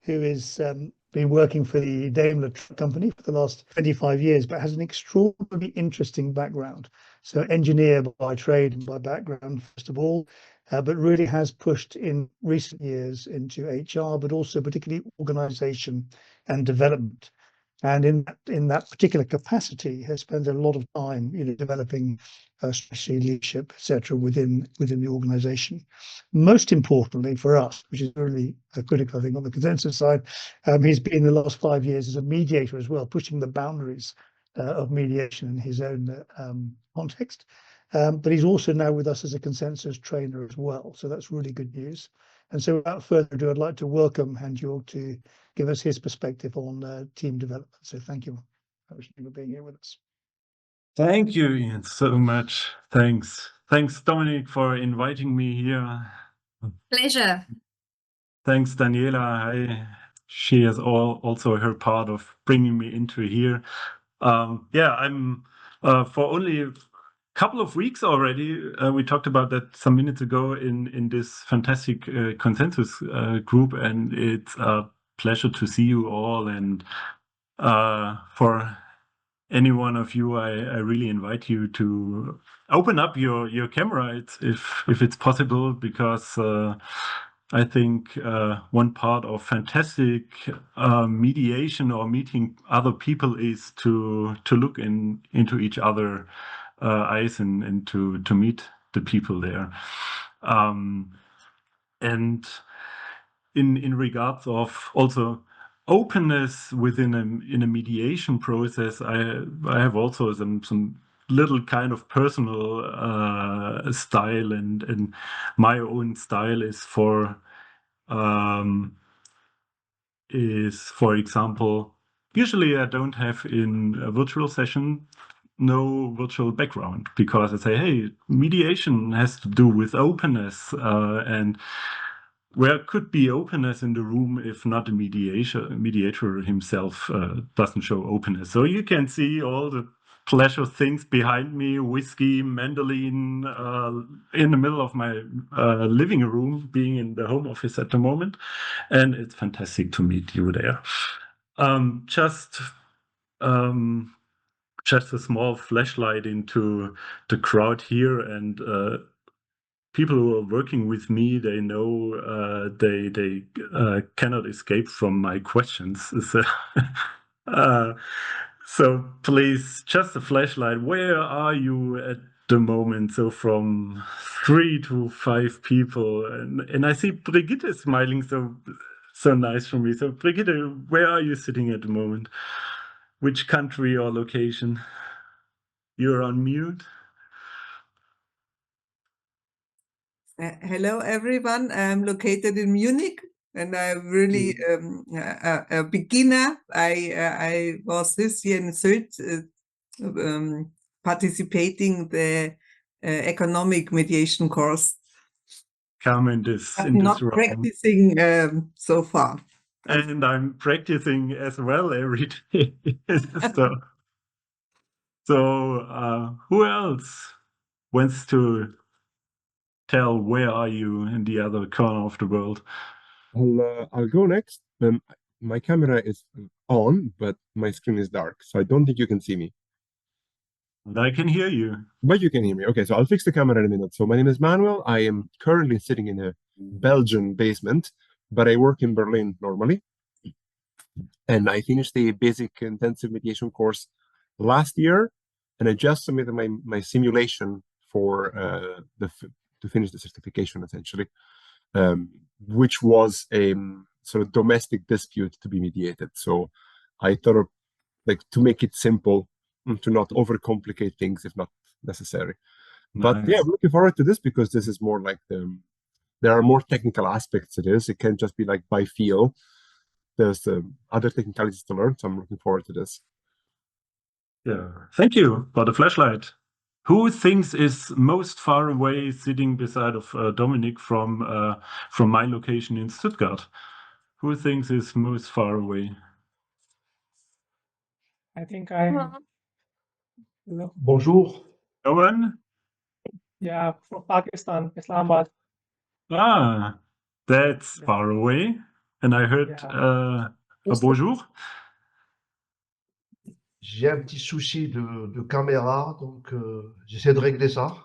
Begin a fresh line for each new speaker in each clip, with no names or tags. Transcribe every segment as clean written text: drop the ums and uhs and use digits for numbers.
who is been working for the Daimler Truck company for the last 25 years, but has an extraordinarily interesting background. So engineer by trade and by background, first of all, but really has pushed in recent years into HR, but also particularly organization and development. And in that particular capacity, has spent a lot of time, developing strategy, leadership, etc., within the organisation. Most importantly for us, which is really critical, I think, on the consensus side, he's been the last 5 years as a mediator as well, pushing the boundaries of mediation in his own context. But he's also now with us as a consensus trainer as well. So that's really good news. And so without further ado, I'd like to welcome Hans-Georg to give us his perspective on team development. So thank you for being here with us.
Thank you, Ian, so much. Thanks, Dominic, for inviting me here.
Pleasure.
Thanks, Daniela. She has also her part of bringing me into here. I'm for only a couple of weeks already. We talked about that some minutes ago in this fantastic consensus group, and it's a pleasure to see you all. And for any one of you, I really invite you to open up your camera if it's possible, because I think one part of fantastic mediation or meeting other people is to look into each other eyes and to meet the people there. And in regards of also openness within a mediation process, I have also some little kind of personal style, and my own style is for example, usually I don't have in a virtual session no virtual background, because I say, hey, mediation has to do with openness, and where could be openness in the room if not the mediator himself doesn't show openness? So you can see all the pleasure things behind me, whiskey, mandolin, in the middle of my living room, being in the home office at the moment. And it's fantastic to meet you there. Just a small flashlight into the crowd here, and people who are working with me, they know they cannot escape from my questions. So please, just a flashlight. Where are you at the moment? So from 3 to 5 people, and I see Brigitte smiling so nice for me. So Brigitte, where are you sitting at the moment? Which country or location? You're on mute.
Hello, everyone. I'm located in Munich, and I'm really a beginner. I was this year in Sylt participating the economic mediation course.
Come in this.
I'm not practicing so far.
And I'm practicing as well every day. So who else wants to tell where are you in the other corner of the world?
I'll go next. My camera is on, but my screen is dark, so I don't think you can see me.
And I can hear you.
But you can hear me. Okay, so I'll fix the camera in a minute. So my name is Manuel. I am currently sitting in a Belgian basement, but I work in Berlin normally. And I finished the basic intensive mediation course last year, and I just submitted my simulation for to finish the certification, essentially, which was a sort of domestic dispute to be mediated. So I thought of, like, to make it simple, to not overcomplicate things if not necessary. But
Nice.
yeah, I'm looking forward to this, because this is more like there are more technical aspects to this. It can't just be like by feel. There's other technicalities to learn, so I'm looking forward to this.
Yeah, thank you for the flashlight. Who thinks is most far away, sitting beside of Dominic from my location in Stuttgart? Who thinks is most far away?
I think I. Hello.
Bonjour.
No one?
Yeah, from Pakistan, Islamabad.
Ah, that's far away. And I heard
Yeah.
a bonjour.
J'ai un petit souci de caméra, donc j'essaie de régler ça.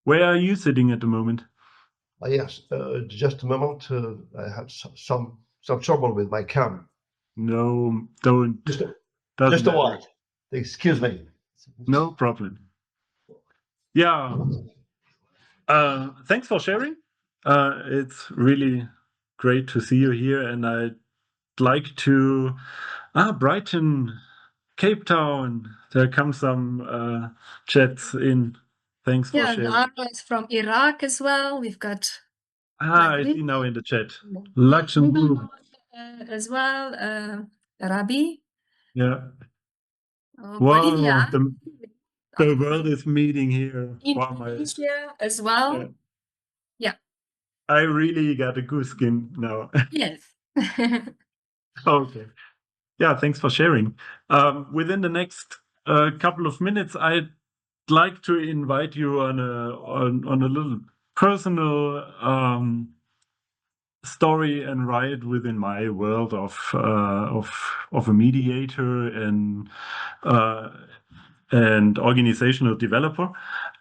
Where are you sitting at the moment?
Yes, just a moment. I have some trouble with my cam.
No, don't.
Just
Doesn't
a
matter.
while. Excuse me.
No problem. Yeah. Thanks for sharing. It's really great to see you here, and I'd like to Brighton, Cape Town. There come some chats in. Thanks for
Yeah,
sharing.
Lara is from Iraq as well. We've got
I see now in the chat. Luxembourg.
as well. Rabi.
Yeah.
Bolivia.
Wow, the world is meeting here. Wow,
Indonesia as well. Yeah.
I really got a goose skin now.
Yes.
Okay. Yeah, thanks for sharing. Within the next couple of minutes, I'd like to invite you on a little personal story and ride within my world of a mediator and organizational developer.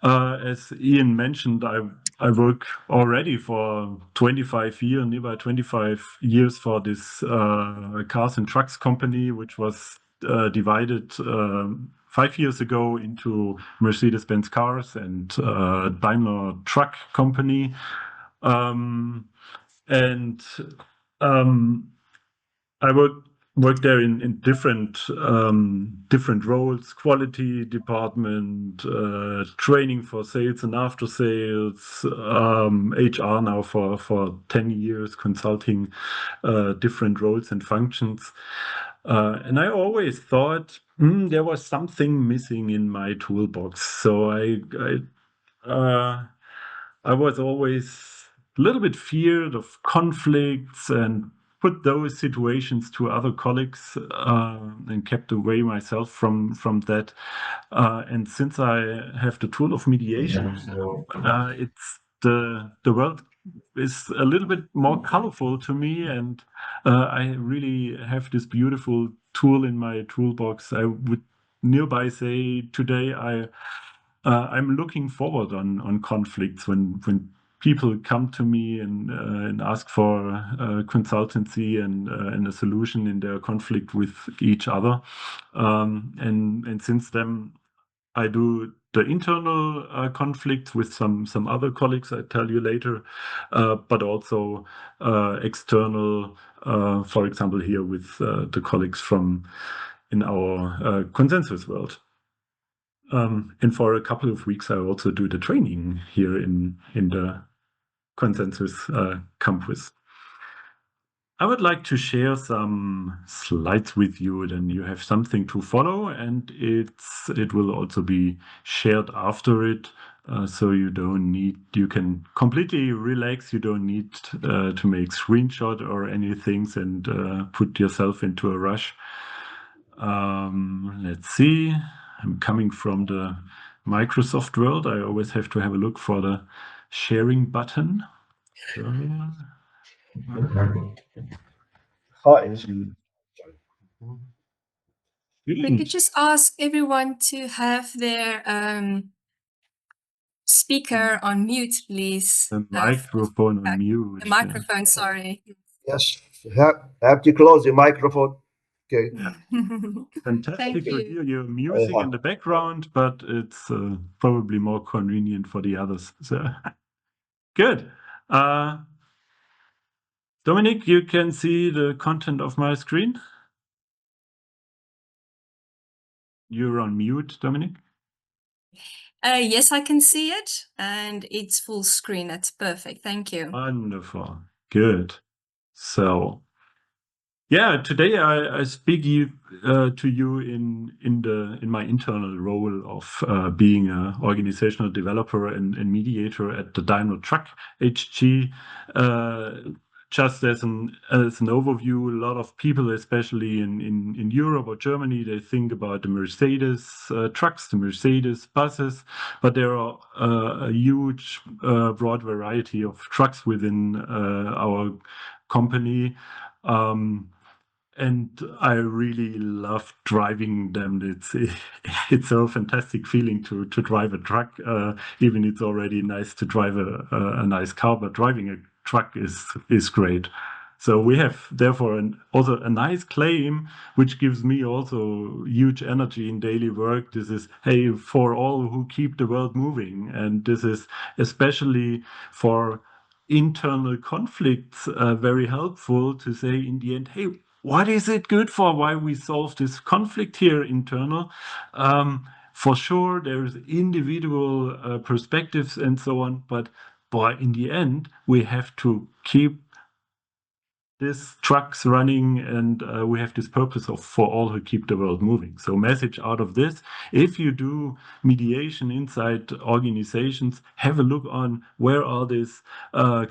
As Ian mentioned, I work already for 25 years, nearby 25 years for this cars and trucks company, which was divided 5 years ago into Mercedes-Benz Cars and Daimler Truck Company. I worked there in different roles: quality department, training for sales and after sales, HR now for 10 years, consulting different roles and functions. And I always thought there was something missing in my toolbox. So I was always a little bit feared of conflicts and put those situations to other colleagues and kept away myself from that. And since I have the tool of mediation, it's the world is a little bit more colorful to me, and I really have this beautiful tool in my toolbox. I would nearby say today I'm looking forward on conflicts when people come to me and ask for consultancy and a solution in their conflict with each other. And since then, I do the internal conflicts with some other colleagues, I tell you later, but also external, for example, here with the colleagues from in our consensus world. And for a couple of weeks, I also do the training here in the consensus campus. I would like to share some slides with you, then you have something to follow, and it will also be shared after it, so you can completely relax. You don't need to make screenshot or anything and put yourself into a rush. Let's see. I'm coming from the Microsoft world. I always have to have a look for the sharing button.
We could just ask everyone to have their speaker on mute, please.
The microphone on mute.
The microphone, sorry.
Yes, have to close the microphone. Okay.
Yeah. Fantastic
Thank
to
you.
hear your music in the background, but it's probably more convenient for the others. So good. Dominic, you can see the content of my screen. You're on mute, Dominic.
Yes, I can see it, and it's full screen. That's perfect. Thank you.
Wonderful. Good. So, yeah, today I speak to you in my internal role of being an organizational developer and mediator at the Daimler Truck HG. just as an overview, a lot of people, especially in Europe or Germany, they think about the Mercedes trucks, the Mercedes buses, but there are a huge, broad variety of trucks within our company. And I really love driving them. It's a fantastic feeling to drive a truck. Even it's already nice to drive a nice car, but driving a truck is great. So we have therefore also a nice claim, which gives me also huge energy in daily work. This is, hey, for all who keep the world moving, and this is especially for internal conflicts very helpful to say in the end, hey, what is it good for? Why we solve this conflict here internal? For sure, there's individual perspectives and so on, but boy, in the end, we have to keep these trucks running, and we have this purpose for all who keep the world moving. So message out of this, if you do mediation inside organizations, have a look on where are these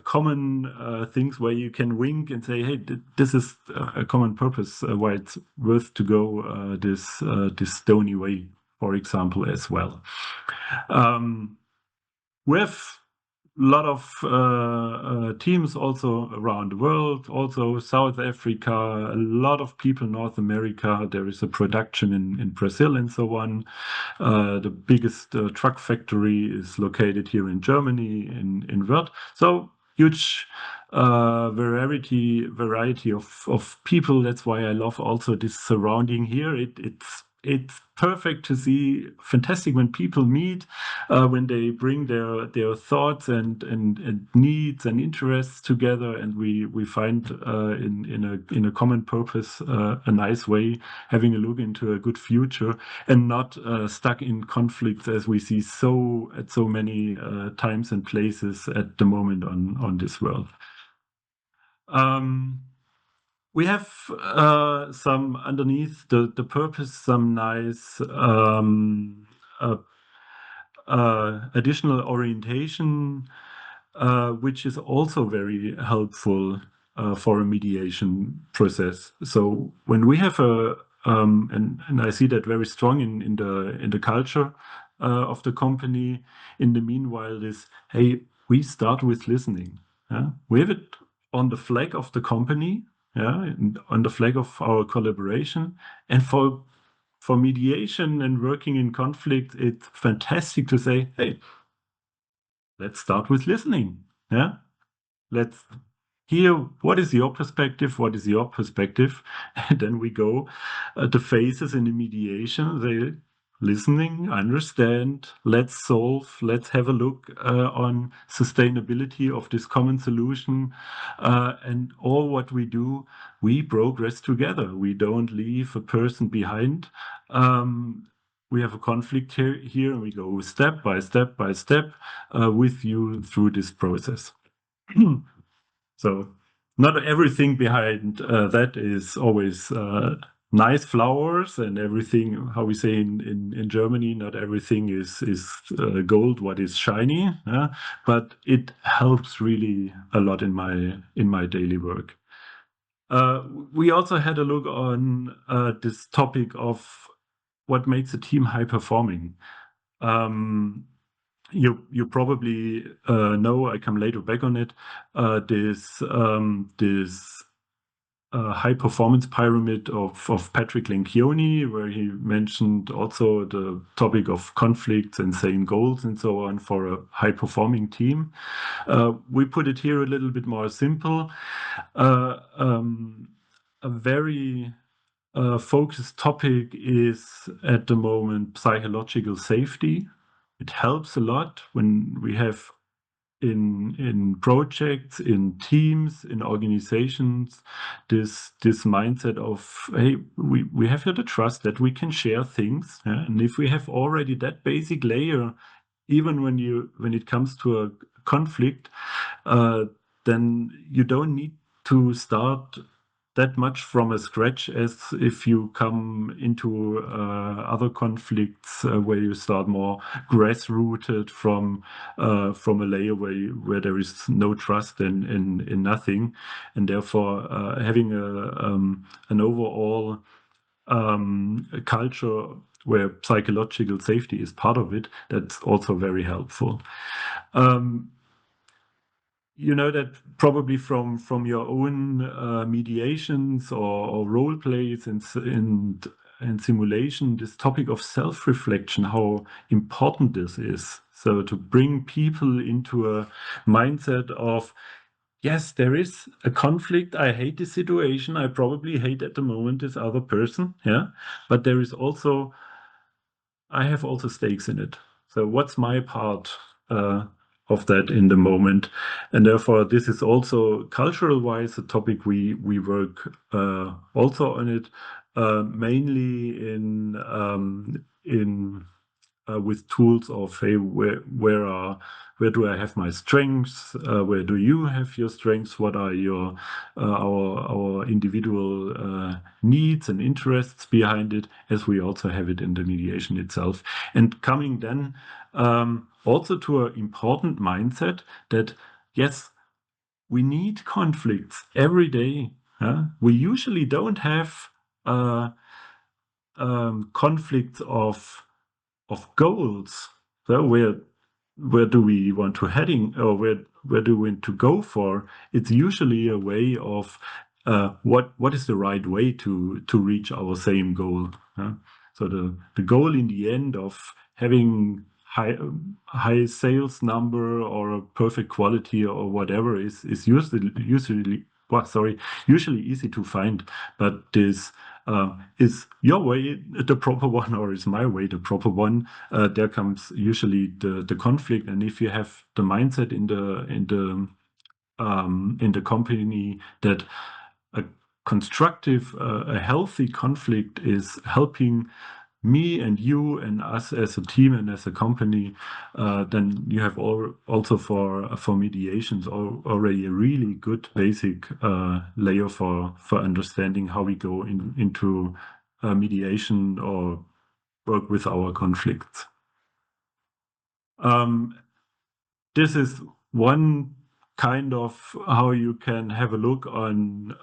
common things where you can wink and say, hey, this is a common purpose, why it's worth to go this stony way, for example, as well. We have a lot of teams also around the world, also South Africa, a lot of people in North America. There is a production in Brazil and so on. The biggest truck factory is located here in Germany, in Wörth. So huge variety of people. That's why I love also this surrounding here. It's perfect to see, fantastic when people meet, when they bring their thoughts and needs and interests together, and we find in a common purpose a nice way, having a look into a good future, and not stuck in conflicts as we see at so many times and places at the moment on this world. We have some underneath the purpose, some nice additional orientation, which is also very helpful for a mediation process. So when we have and I see that very strong in the culture of the company. In the meanwhile, hey, we start with listening. Yeah? We have it on the flag of the company. Yeah, on the flag of our collaboration, and for mediation and working in conflict, it's fantastic to say, hey, let's start with listening. Yeah, let's hear what is your perspective, what is your perspective, and then we go the phases in the mediation. They listening, understand, let's solve, let's have a look on sustainability of this common solution, and all what we do, we progress together. We don't leave a person behind. We have a conflict here, and we go step by step by step with you through this process. So not everything behind that is always nice flowers and everything, how we say in Germany, not everything is gold, what is shiny, but it helps really a lot in my daily work. We also had a look on this topic of what makes a team high performing. You probably know, I come later back on it, this high performance pyramid of Patrick Lencioni, where he mentioned also the topic of conflicts and same goals and so on for a high performing team. We put it here a little bit more simple. A very focused topic is at the moment psychological safety. It helps a lot when we have in projects, in teams, in organizations, this mindset of, hey, we have here the trust that we can share things. Yeah? And if we have already that basic layer, even when it comes to a conflict, then you don't need to start that much from a scratch as if you come into other conflicts where you start more grassrooted from a layer where there is no trust in nothing, and therefore having an overall culture where psychological safety is part of it, that's also very helpful. You know that probably from your own mediations or role plays and simulation, this topic of self-reflection, how important this is. So to bring people into a mindset of, yes, there is a conflict. I hate this situation. I probably hate at the moment this other person. Yeah, but there is also, I have also stakes in it. So what's my part of that in the moment? And therefore, this is also cultural-wise a topic we work also on it, mainly in with tools of, hey, where do I have my strengths? Where do you have your strengths? What are your our individual needs and interests behind it, as we also have it in the mediation itself. And coming then also to an important mindset that, yes, we need conflicts every day. We usually don't have conflicts of goals. So where do we want to heading, or where do we want to go for? It's usually a way of what is the right way to reach our same goal. So the goal in the end of having high sales number or a perfect quality or whatever is usually easy to find, but this is your way the proper one, or is my way the proper one? There comes usually the conflict, and if you have the mindset in the company that a constructive, a healthy conflict is helping me and you and us as a team and as a company, then you have also for mediations already a really good basic layer for understanding how we go into mediation or work with our conflicts. This is one kind of how you can have a look on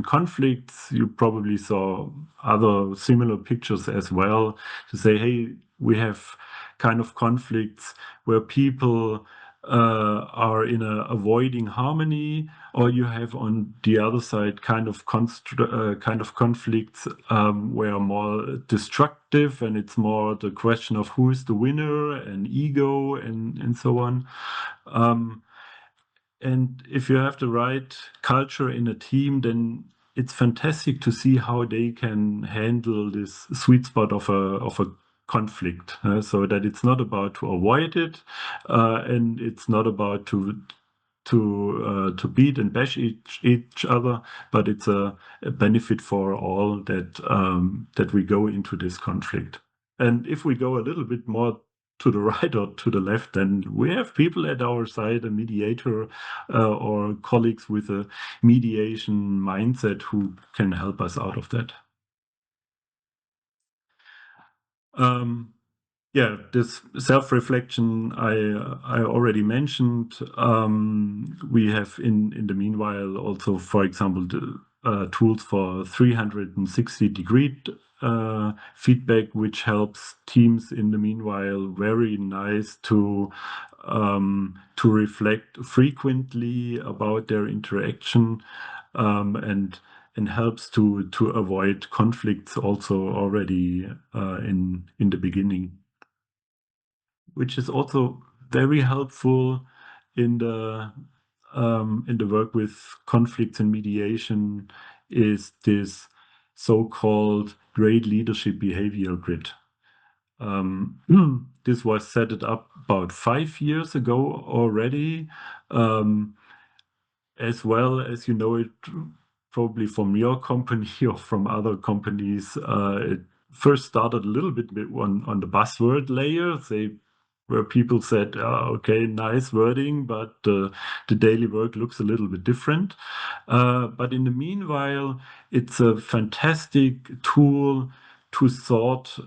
conflicts. You probably saw other similar pictures as well, to say, hey, we have kind of conflicts where people are in a avoiding harmony, or you have on the other side kind of conflicts where more destructive, and it's more the question of who is the winner and ego and so on. And if you have the right culture in a team, then it's fantastic to see how they can handle this sweet spot of a conflict, so that it's not about to avoid it, and it's not about to beat and bash each other, but it's a benefit for all that we go into this conflict. And if we go a little bit more to the right or to the left, then we have people at our side, a mediator or colleagues with a mediation mindset who can help us out of that. Yeah, this self-reflection I already mentioned. We have in the meanwhile also, for example, the tools for 360-degree feedback, which helps teams in the meanwhile very nice to reflect frequently about their interaction, and helps to avoid conflicts also already in the beginning, which is also very helpful in the work with conflicts and mediation, is this so-called great leadership behavior grid. This was set up about 5 years ago already, as well as you know it probably from your company or from other companies. It first started a little bit on the buzzword layer. They where people said, okay, nice wording, but the daily work looks a little bit different. But in the meanwhile, it's a fantastic tool to sort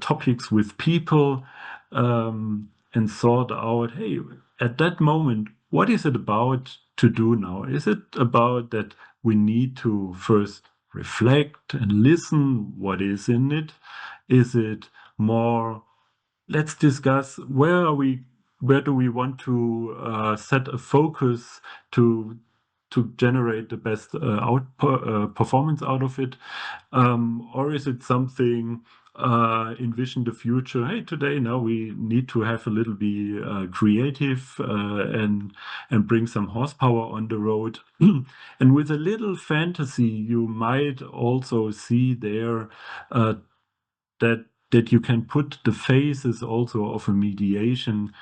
topics with people and sort out, hey, at that moment, what is it about to do now? Is it about that we need to first reflect and listen what is in it? Is it more, let's discuss where do we want to set a focus to generate the best performance out of it? Or is it something envision the future? Hey, today now we need to have a little bit creative and bring some horsepower on the road. And with a little fantasy, you might also see there that you can put the phases also of a mediation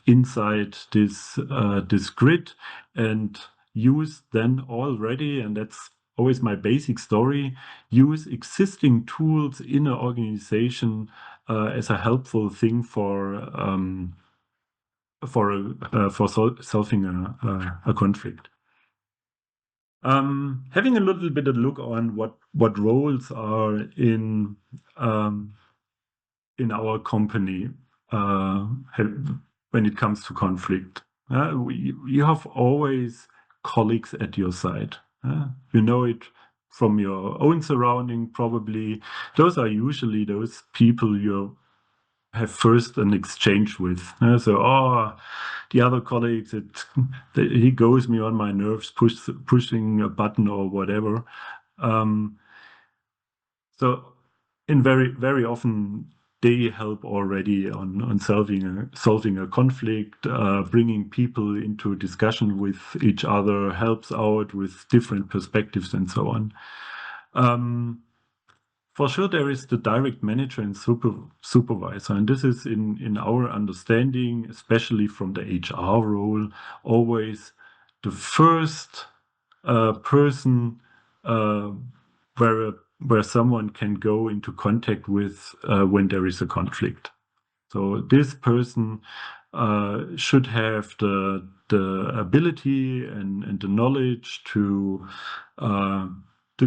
inside this grid, and use then already, and that's always my basic story, use existing tools in an organization as a helpful thing for solving a conflict. Having a little bit of look on what roles are in our company when it comes to conflict. You have always colleagues at your side. You know it from your own surrounding, probably. Those are usually those people you have first an exchange with. So, the other colleagues, he goes me on my nerves, pushing a button or whatever. So, in very often, they help already on solving a conflict, bringing people into discussion with each other, helps out with different perspectives and so on. For sure, there is the direct manager and supervisor, and this is in our understanding, especially from the HR role, always the first person where someone can go into contact with when there is a conflict. So this person should have the ability and the knowledge to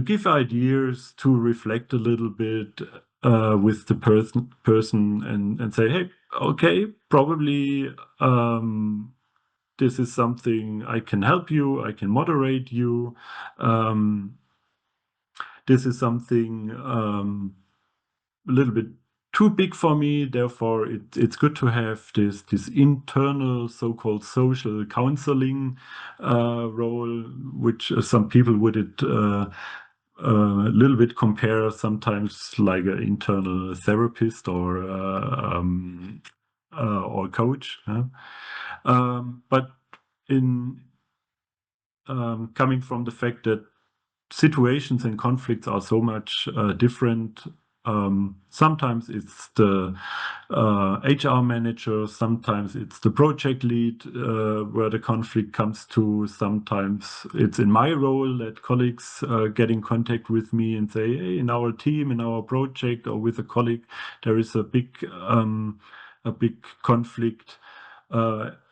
give ideas, to reflect a little bit with the person and say, hey, okay, probably this is something I can help you, I can moderate you. This is something a little bit too big for me. Therefore, it's good to have this internal so-called social counseling role, which some people would a little bit compare sometimes like an internal therapist or coach. But in coming from the fact that situations and conflicts are so much different. Sometimes it's the HR manager, sometimes it's the project lead where the conflict comes to. Sometimes it's in my role that colleagues get in contact with me and say, hey, in our team, in our project, or with a colleague, there is a big conflict.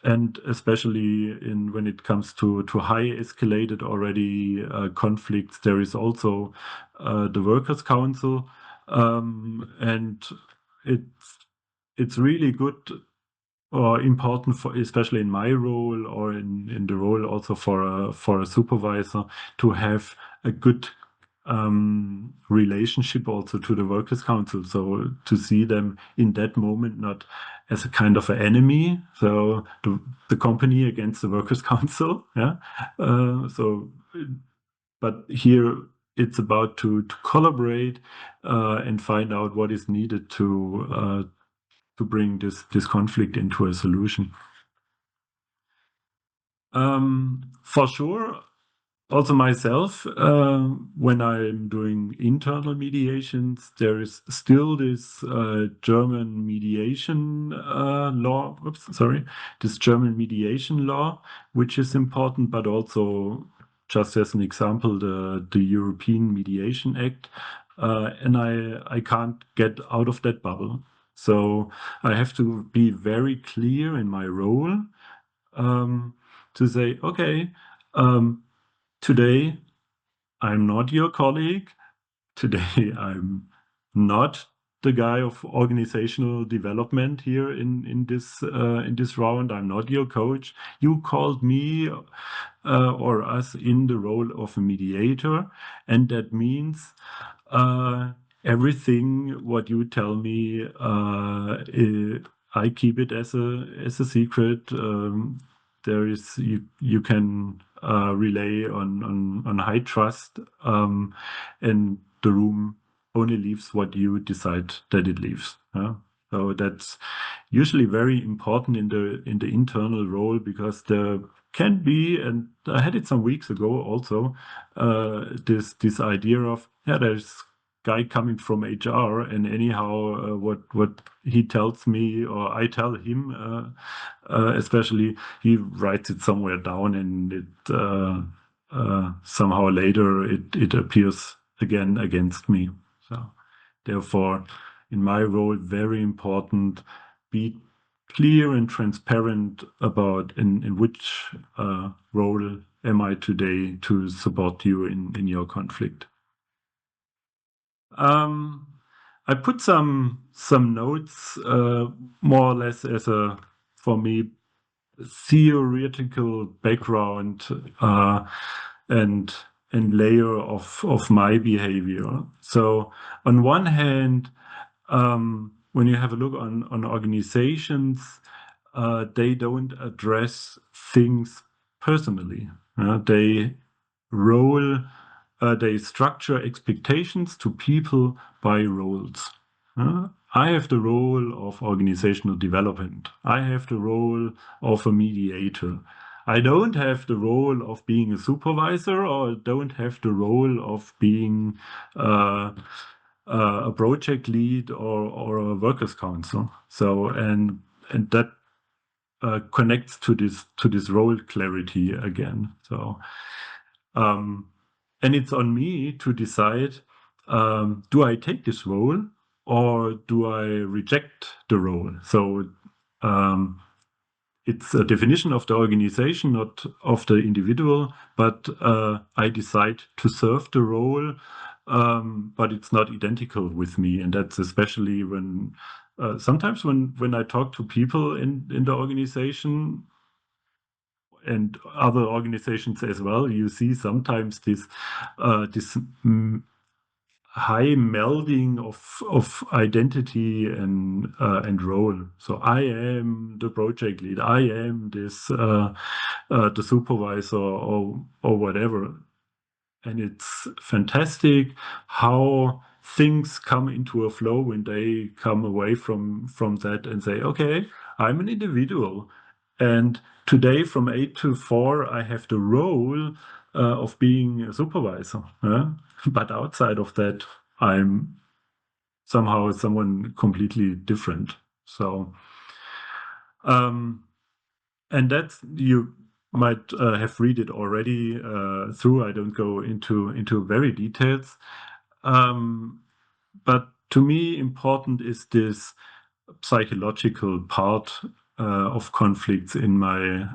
And especially when it comes to high escalated already conflicts, there is also the Workers' Council, and it's really good or important for, especially in my role or in the role also for a supervisor, to have a good relationship also to the Workers' Council. So to see them in that moment not as a kind of an enemy, so the company against the Workers' Council, but here it's about to collaborate and find out what is needed to bring this conflict into a solution. For sure. Also myself, when I'm doing internal mediations, there is still this German mediation law. This German mediation law, which is important, but also, just as an example, the European Mediation Act, and I can't get out of that bubble. So I have to be very clear in my role to say, okay, today I'm not your colleague. Today I'm not the guy of organizational development here in this round. I'm not your coach. You called me or us in the role of a mediator, and that means everything what you tell me, I keep it as a secret. There is you can rely on high trust, and the room only leaves what you decide that it leaves. So that's usually very important in the internal role, because there can be, and I had it some weeks ago also, this idea of, yeah, there's guy coming from HR, and anyhow what he tells me or I tell him, especially, he writes it somewhere down, and it somehow later it appears again against me. So therefore, in my role, very important, be clear and transparent about in which role am I today to support you in your conflict. I put some notes, more or less as a, for me, theoretical background and layer of my behavior. So on one hand, when you have a look on organizations, they don't address things personally. They role, they structure expectations to people by roles. I have the role of organizational development. I have the role of a mediator. I don't have the role of being a supervisor, or don't have the role of being a project lead or a workers' council. So and that connects to this role clarity again. So and it's on me to decide, do I take this role or do I reject the role? So it's a definition of the organization, not of the individual, but I decide to serve the role, but it's not identical with me. And that's especially when sometimes when I talk to people in the organization and other organizations as well, you see sometimes this high melding of identity and role. So I am the project lead. I am this the supervisor or whatever. And it's fantastic how things come into a flow when they come away from that and say, okay, I'm an individual, and today from 8 to 4 I have the role of being a supervisor. But outside of that, I'm somehow someone completely different. So and that's, you might have read it already through. I don't go into very details, but to me important is this psychological part of conflicts in my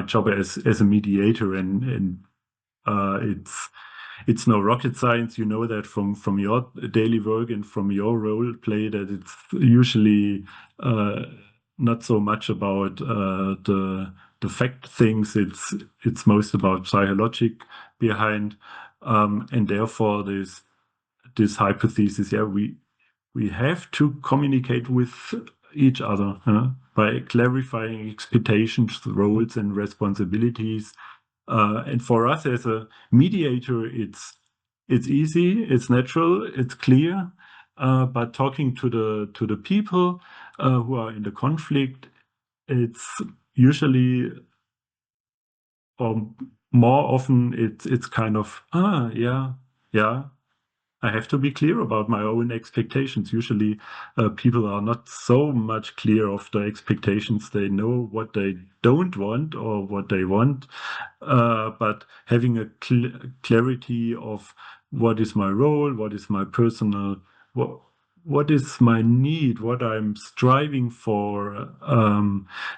job as a mediator, and it's no rocket science. You know that from your daily work and from your role play, that it's usually not so much about the fact things. It's most about psychologic behind, and therefore this hypothesis. Yeah, we have to communicate with each other by clarifying expectations, roles, and responsibilities. And for us as a mediator, it's easy, it's natural, it's clear. But talking to the people who are in the conflict, it's usually, or more often, it's kind of yeah. I have to be clear about my own expectations. Usually, people are not so much clear of the expectations. They know what they don't want or what they want, but having a clarity of what is my role, what is my personal, what is my need, what I'm striving for.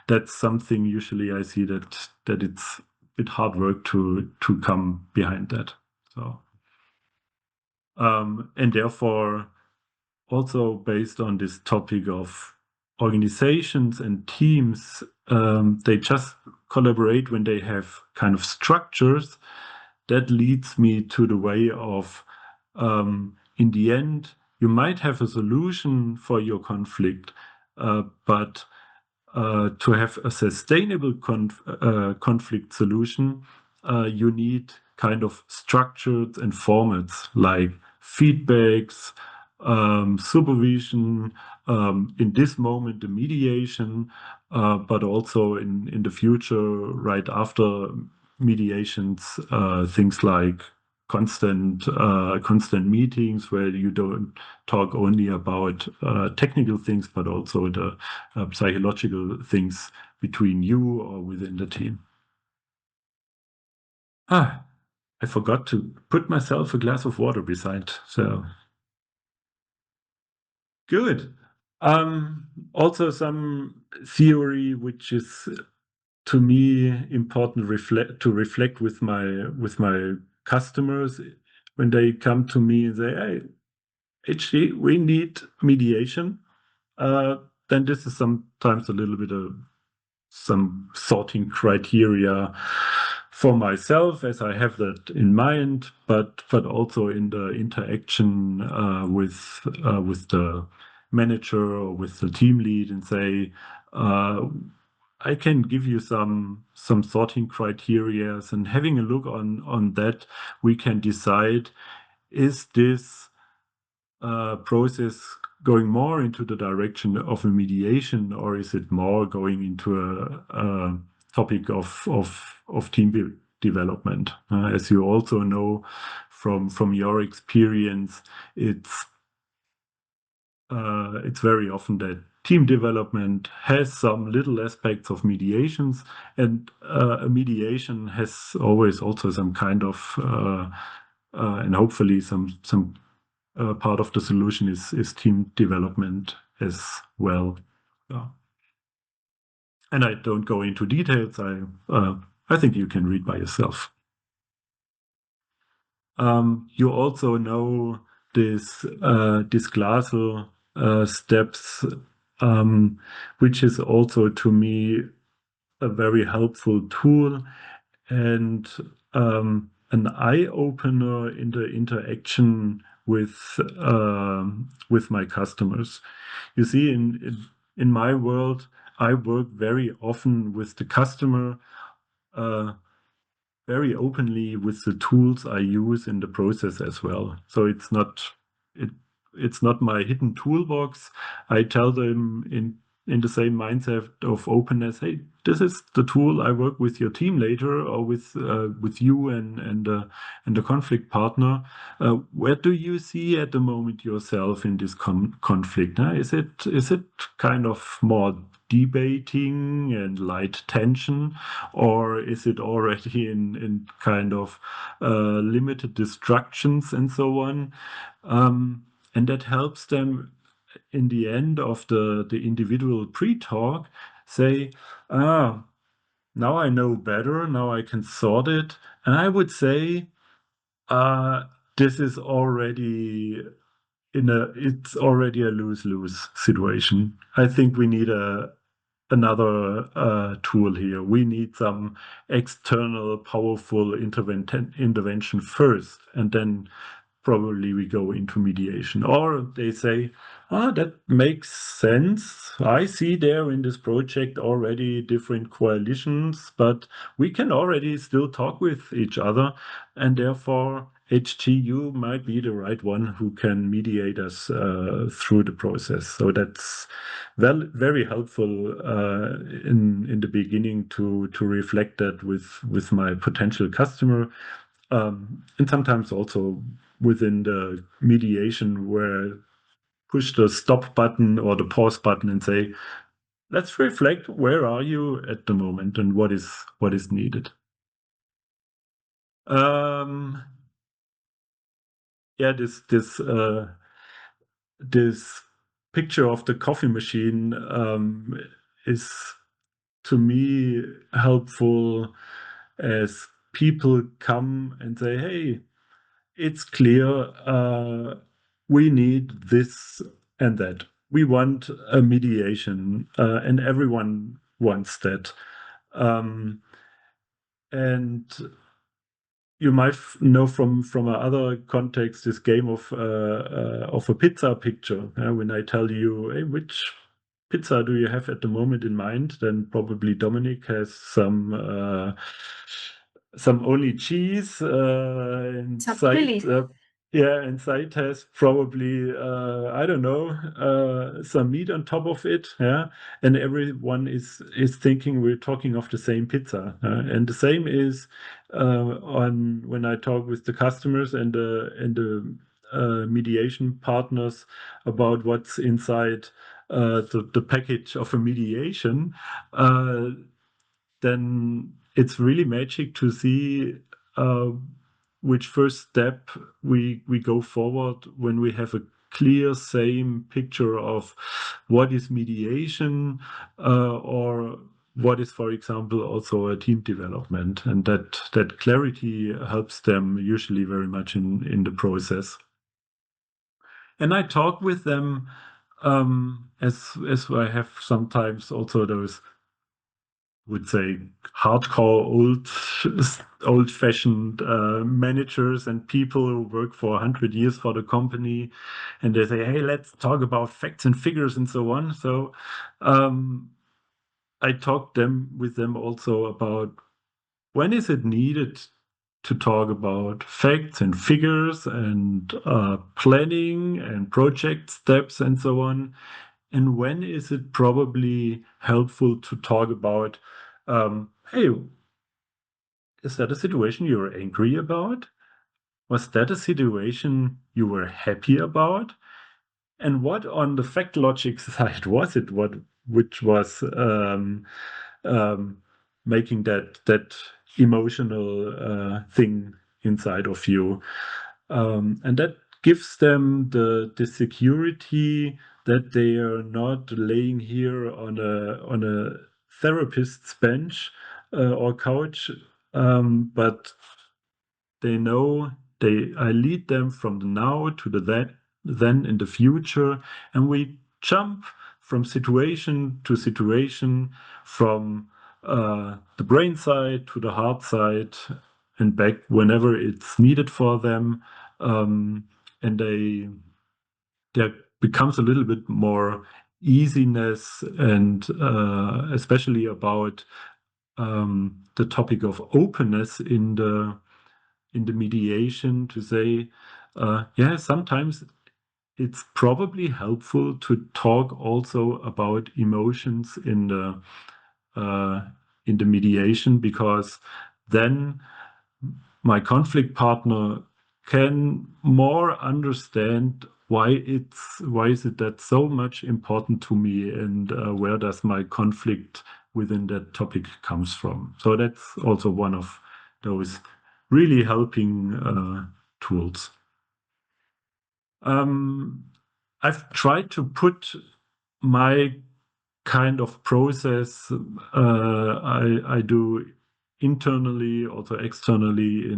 That's something usually I see that it's a bit hard work to come behind that. So, and therefore, also based on this topic of organizations and teams, they just collaborate when they have kind of structures. That leads me to the way of, in the end, you might have a solution for your conflict, but to have a sustainable conflict solution, you need kind of structures and formats like feedbacks, supervision, in this moment, the mediation, but also in the future, right after mediations, things like constant meetings where you don't talk only about technical things, but also the psychological things between you or within the team. I forgot to put myself a glass of water beside, so good. Also some theory which is to me important to reflect with my customers when they come to me and say, "Hey, HG, we need mediation." Then this is sometimes a little bit of some sorting criteria for myself, as I have that in mind, but also in the interaction with the manager or with the team lead, and say, I can give you some sorting criteria, and having a look on that, we can decide, is this process going more into the direction of a mediation, or is it more going into a topic of team development? As you also know from your experience, it's very often that team development has some little aspects of mediations, and a mediation has always also some kind of and hopefully some part of the solution is team development as well. And I don't go into details. I think you can read by yourself. You also know this Glaser steps, which is also to me a very helpful tool and an eye-opener in the interaction with my customers. You see, in my world, I work very often with the customer, very openly with the tools I use in the process as well. So it's not my hidden toolbox. I tell them in the same mindset of openness, hey, this is the tool I work with your team later, or with you and the conflict partner. Where do you see at the moment yourself in this conflict? Is it kind of more debating and light tension, or is it already in kind of limited distractions and so on? And that helps them in the end of the individual pre-talk say, now I know better, now I can sort it. And I would say this is already it's already a lose-lose situation. I think we need another tool here. We need some external powerful intervention first, and then probably we go into mediation. Or they say, that makes sense. I see there in this project already different coalitions, but we can already still talk with each other, and therefore HGU might be the right one who can mediate us through the process. So that's very helpful in the beginning to reflect that with my potential customer, and sometimes also within the mediation, where push the stop button or the pause button and say, let's reflect, where are you at the moment and what is needed. this picture of the coffee machine is to me helpful, as people come and say, hey, it's clear, we need this and that. We want a mediation, and everyone wants that. And you might know from another context this game of a pizza picture. When I tell you, hey, which pizza do you have at the moment in mind, then probably Dominic has some only cheese inside. Inside has probably I don't know, some meat on top of it. Yeah, and everyone is thinking we're talking of the same pizza. And the same is on when I talk with the customers and the mediation partners about what's inside the package of a mediation. Then it's really magic to see which first step we go forward when we have a clear same picture of what is mediation, or what is, for example, also a team development, and that clarity helps them usually very much in the process. And I talk with them as I have sometimes also those, would say, hardcore old-fashioned managers and people who work for 100 years for the company, and they say, hey, let's talk about facts and figures and so on. So I talk with them also about when is it needed to talk about facts and figures and planning and project steps and so on. And when is it probably helpful to talk about, hey, is that a situation you were angry about? Was that a situation you were happy about? And what on the fact logic side was it? Which was making that emotional thing inside of you, and that gives them the security that they are not laying here on a therapist's bench or couch, but they know I lead them from the now to the then in the future, and we jump from situation to situation, from the brain side to the heart side and back whenever it's needed for them, and there becomes a little bit more easiness, and especially about the topic of openness in the mediation, to say, sometimes it's probably helpful to talk also about emotions in the mediation, because then my conflict partner can more understand why is it that so much important to me, and where does my conflict within that topic comes from. So that's also one of those really helping tools. I've tried to put my kind of process I do internally, also externally,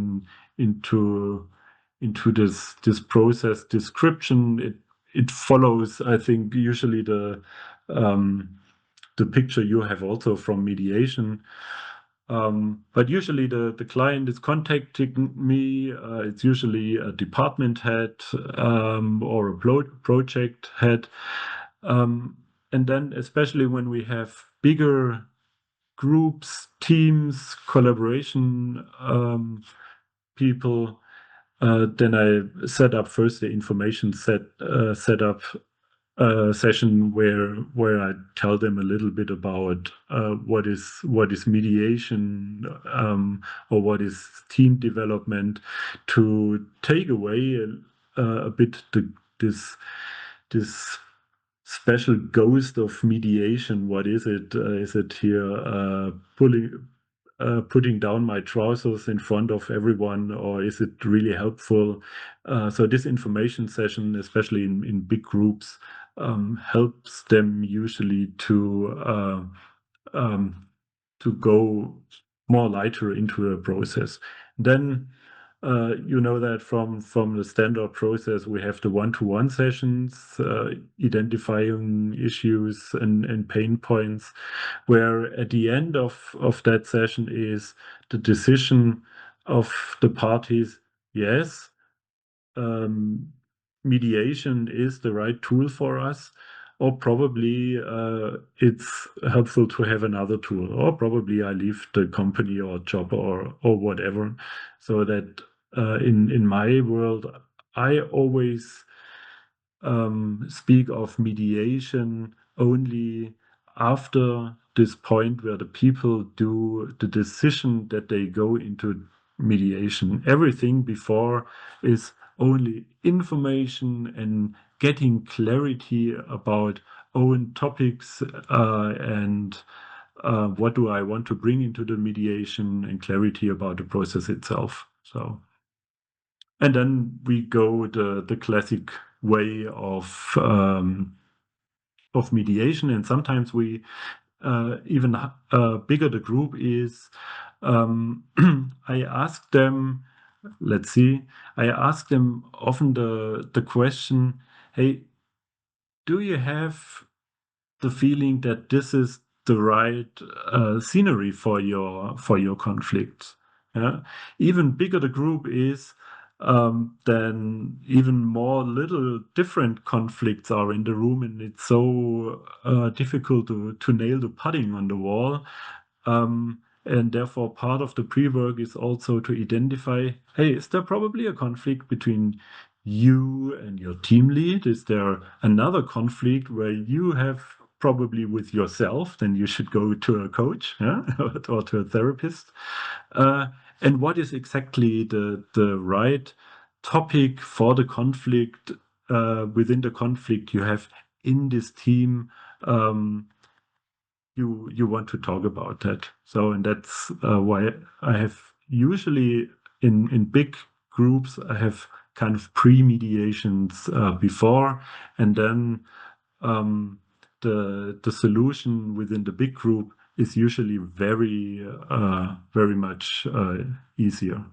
into this process description. It follows, I think, usually the picture you have also from mediation. But usually the client is contacting me. It's usually a department head or a project head. And then especially when we have bigger groups, teams, collaboration people, then I set up first the information setup session where I tell them a little bit about what is mediation, or what is team development, to take away a bit this special ghost of mediation. What is it? Is it here putting down my trousers in front of everyone, or is it really helpful? So this information session, especially in big groups, helps them usually to go more lighter into a process. Then you know that from the standard process, we have the one-to-one sessions, identifying issues and pain points, where at the end of that session is the decision of the parties. Yes, mediation is the right tool for us, or probably it's helpful to have another tool, or probably I leave the company or job or whatever. So that in my world, I always speak of mediation only after this point where the people do the decision that they go into mediation. Everything before is only information and getting clarity about own topics and what do I want to bring into the mediation, and clarity about the process itself. So, and then we go the classic way of mediation, and sometimes we even bigger the group is. I ask them. Let's see. I ask them often the question, "Hey, do you have the feeling that this is the right scenery for your conflicts?" Yeah? Even bigger the group is, then even more little different conflicts are in the room, and it's so difficult to nail the pudding on the wall. And therefore, part of the pre-work is also to identify, hey, is there probably a conflict between you and your team lead? Is there another conflict where you have probably with yourself? Then you should go to a coach, yeah? or to a therapist. And what is exactly the right topic for the conflict within the conflict you have in this team? You want to talk about that. So, and that's why I have usually in big groups, I have kind of pre-mediations before, and then the solution within the big group is usually very much easier.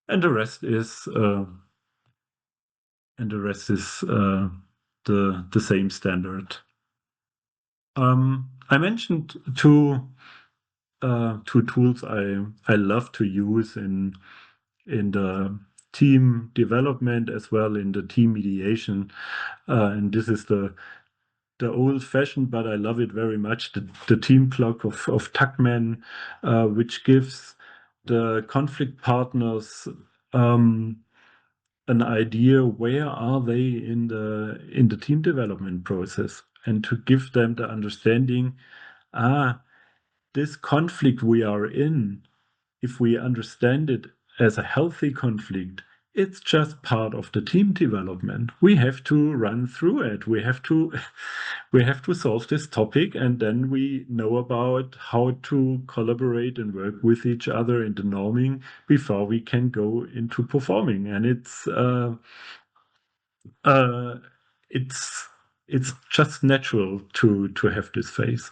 And the rest is the same standard. I mentioned two tools I love to use in the team development as well in the team mediation, and this is the old-fashioned, but I love it very much, the team clock of Tuckman, which gives the conflict partners an idea where are they in the team development process, and to give them the understanding, this conflict we are in, if we understand it as a healthy conflict, it's just part of the team development. We have to run through it. We have to solve this topic, and then we know about how to collaborate and work with each other in the norming before we can go into performing. And it's just natural to have this phase.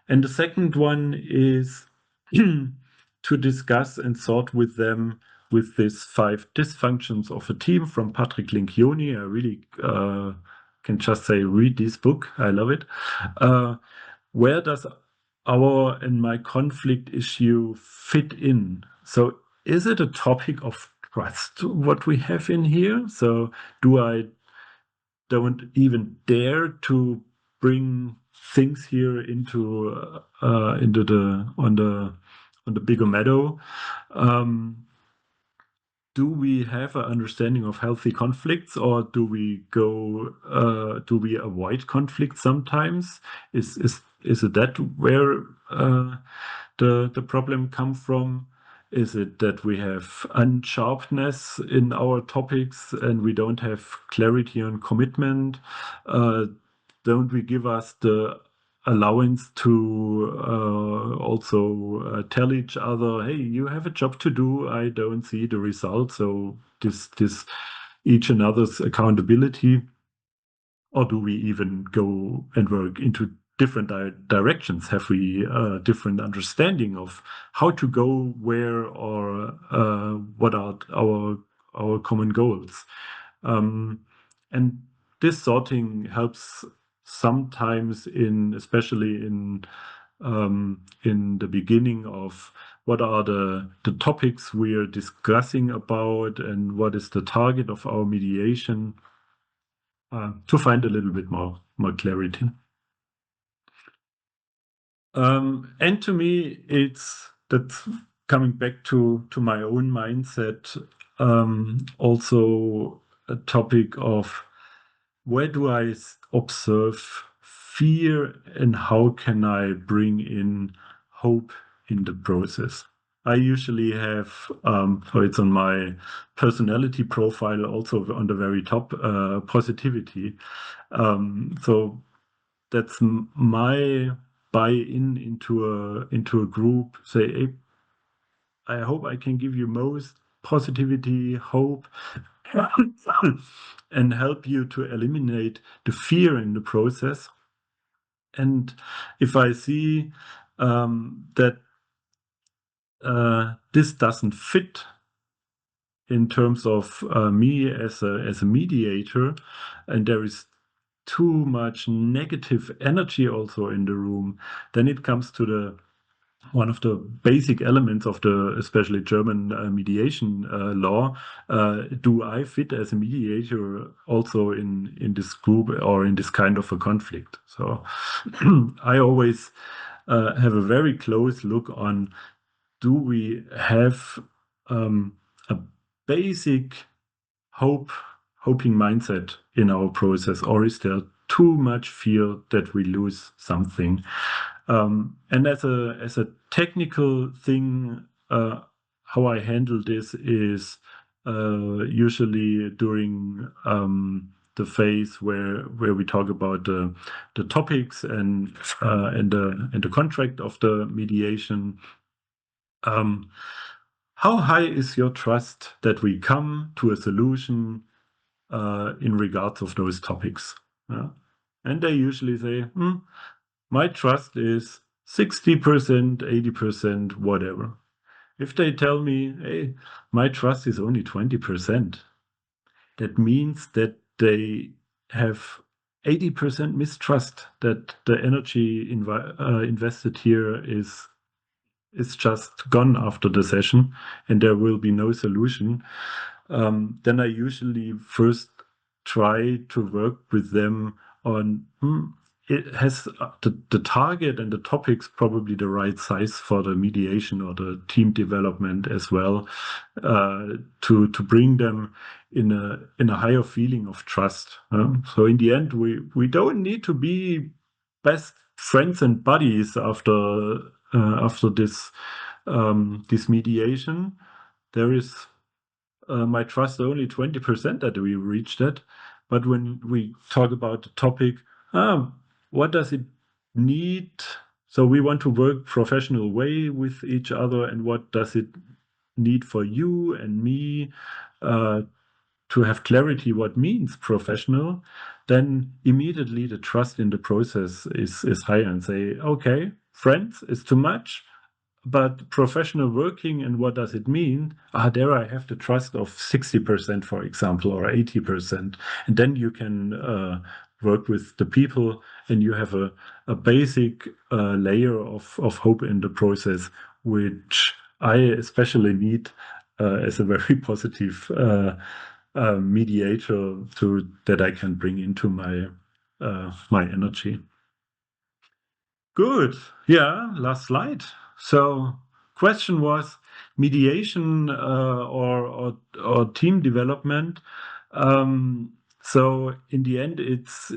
And the second one is to discuss and sort with them with these 5 dysfunctions of a team from Patrick Lencioni. I really can just say, read this book. I love it. Where does our and my conflict issue fit in? So is it a topic of trust, what we have in here? So do I don't even dare to bring things here into the bigger meadow? Do we have an understanding of healthy conflicts, or do we avoid conflict sometimes? Is it that where the problem come from? Is it that we have unsharpness in our topics and we don't have clarity on commitment? Don't we give us the allowance to also tell each other, hey, you have a job to do, I don't see the result. So this each another's accountability. Or do we even go and work into different directions? Have we a different understanding of how to go where, or what are our common goals? And this sorting helps sometimes especially in the beginning of what are the topics we are discussing about and what is the target of our mediation, to find a little bit more clarity. And to me, that's coming back to my own mindset, also a topic of where do I observe fear and how can I bring in hope in the process? I usually have, so it's on my personality profile, also on the very top, positivity. So that's my buy-in into a group. Say, hey, I hope I can give you most positivity, hope, and help you to eliminate the fear in the process. And if I see that this doesn't fit in terms of me as a mediator, and there is too much negative energy also in the room, then it comes to one of the basic elements of the especially German mediation law. Do I fit as a mediator also in this group or in this kind of a conflict? So I always have a very close look on, do we have a basic hoping mindset in our process, or is there too much fear that we lose something? And as a technical thing, how I handle this is usually during the phase where we talk about the topics and the contract of the mediation. How high is your trust that we come to a solution in regards of those topics? And they usually say, my trust is 60%, 80%, whatever. If they tell me, hey, my trust is only 20%, that means that they have 80% mistrust that the energy invested here is just gone after the session and there will be no solution. Then I usually first try to work with them on it has the target and the topics probably the right size for the mediation or the team development as well, to bring them in a higher feeling of trust. So in the end, we don't need to be best friends and buddies after this mediation. There is my trust only 20% that we reached that. But when we talk about the topic, what does it need? So we want to work professional way with each other, and what does it need for you and me to have clarity what means professional? Then immediately the trust in the process is higher, and say, okay, friends is too much. But professional working, and what does it mean? There I have the trust of 60%, for example, or 80%. And then you can work with the people, and you have a basic layer of hope in the process, which I especially need as a very positive mediator that I can bring into my energy. Good. Yeah, last slide. So question was mediation or team development. So in the end, it's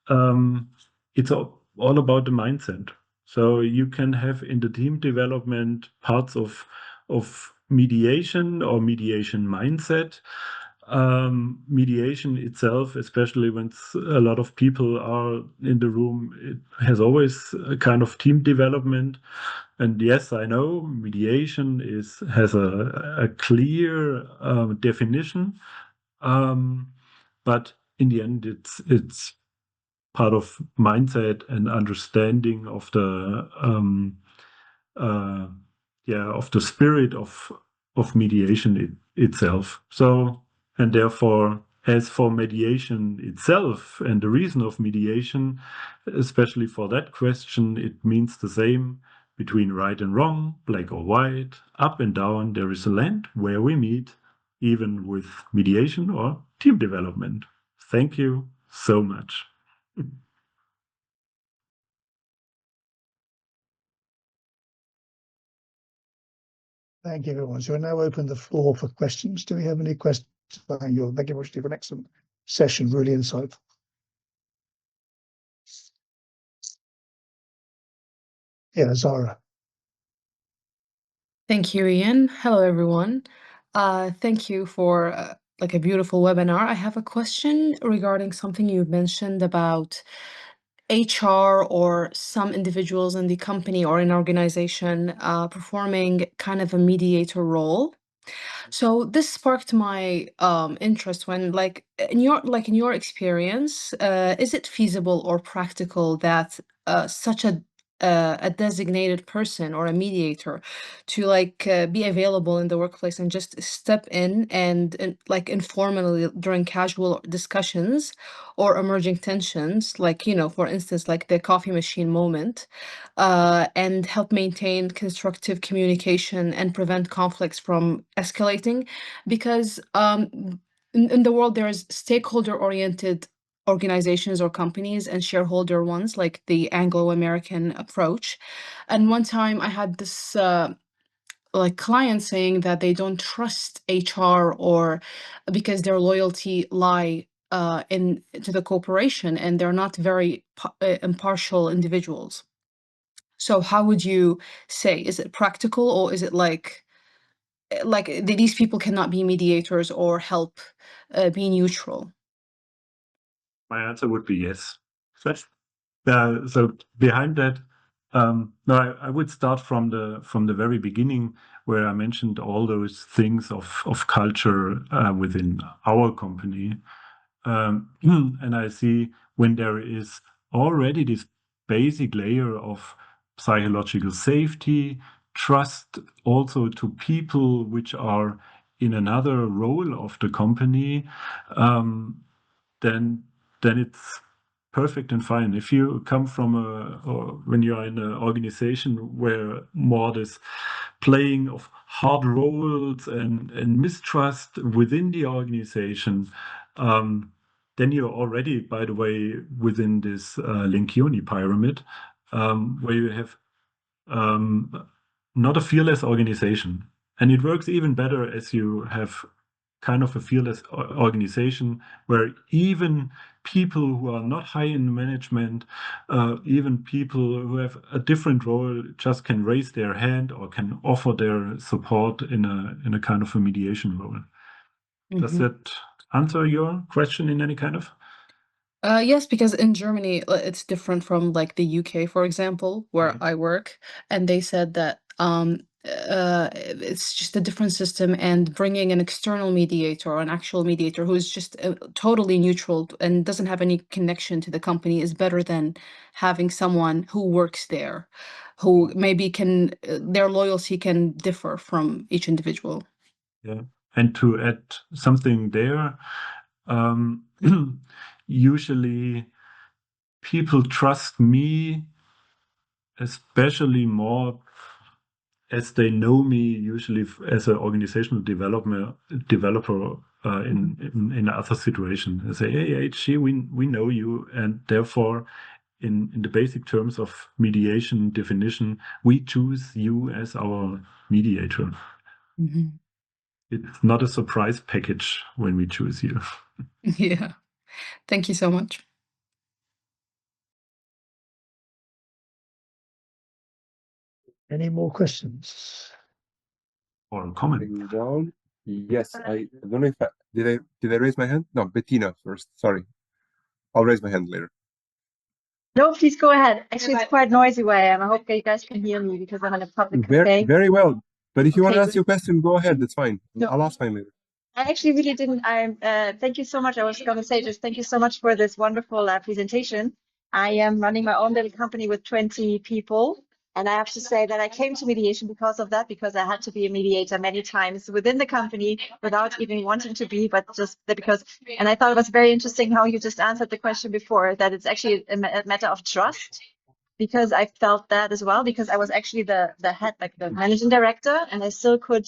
all about the mindset. So you can have in the team development parts of mediation or mediation mindset. mediation itself, especially when a lot of people are in the room, it has always a kind of team development. And yes, I know mediation has a clear definition, but in the end, it's part of mindset and understanding of the spirit of mediation itself. So, and therefore, as for mediation itself and the reason of mediation, especially for that question, it means the same between right and wrong, black or white, up and down. There is a land where we meet, even with mediation or team development. Thank you so much.
Thank you, everyone. So we'll now open the floor for questions. Do we have any questions? Thank you very much, Steve, for an excellent session, really insightful. Yeah, Zara.
Thank you, Ian. Hello, everyone. Thank you for like a beautiful webinar. I have a question regarding something you mentioned about HR or some individuals in the company or in organization performing kind of a mediator role. So this sparked my interest when, like in your experience, is it feasible or practical that such a designated person or a mediator to be available in the workplace and just step in and like informally during casual discussions or emerging tensions, like, you know, for instance, like the coffee machine moment, and help maintain constructive communication and prevent conflicts from escalating? Because in the world, there's stakeholder-oriented organizations or companies and shareholder ones, like the Anglo-American approach. And one time I had this like client saying that they don't trust HR or because their loyalty lie in to the corporation and they're not very impartial individuals. So how would you say, is it practical or is it like these people cannot be mediators or help be neutral?
My answer would be yes. So behind that, no, I would start from the very beginning where I mentioned all those things of culture within our company, and I see when there is already this basic layer of psychological safety, trust also to people which are in another role of the company, then it's perfect and fine. If you come from or when you are in an organization where more this playing of hard roles and mistrust within the organization, then you're already, by the way, within this Lincoln pyramid, where you have not a fearless organization. And it works even better as you have kind of a fearless organization where even people who are not high in management, even people who have a different role, just can raise their hand or can offer their support in a kind of a mediation role. Does that answer your question in any kind of?
Yes, because in Germany, it's different from like the UK, for example, where I work, and they said that it's just a different system, and bringing an external mediator or an actual mediator who is just totally neutral and doesn't have any connection to the company is better than having someone who works there, who maybe can their loyalty can differ from each individual.
Yeah, and to add something there, usually people trust me, especially more as they know me, usually as an organizational developer in other situations. They say, hey, HG, we know you, and therefore, in the basic terms of mediation definition, we choose you as our mediator. It's not a surprise package when we choose you.
Yeah. Thank you so much.
Any more questions?
Or a comment.
Yes, I don't know if did I raise my hand? No, Bettina first. Sorry, I'll raise my hand later.
No, please go ahead. Actually, it's quite noisy where I am. I hope you guys can hear me because I'm in a public cafe.
Very well. But if you want to
Okay,
ask your question, go ahead. That's fine.
No.
I'll ask mine later.
I actually really didn't. Thank you so much. I was going to say just thank you so much for this wonderful presentation. I am running my own little company with 20 people. And I have to say that I came to mediation because of that, because I had to be a mediator many times within the company without even wanting to be, but just because, and I thought it was very interesting how you just answered the question before, that it's actually a matter of trust, because I felt that as well, because I was actually the head, like the managing director, and I still could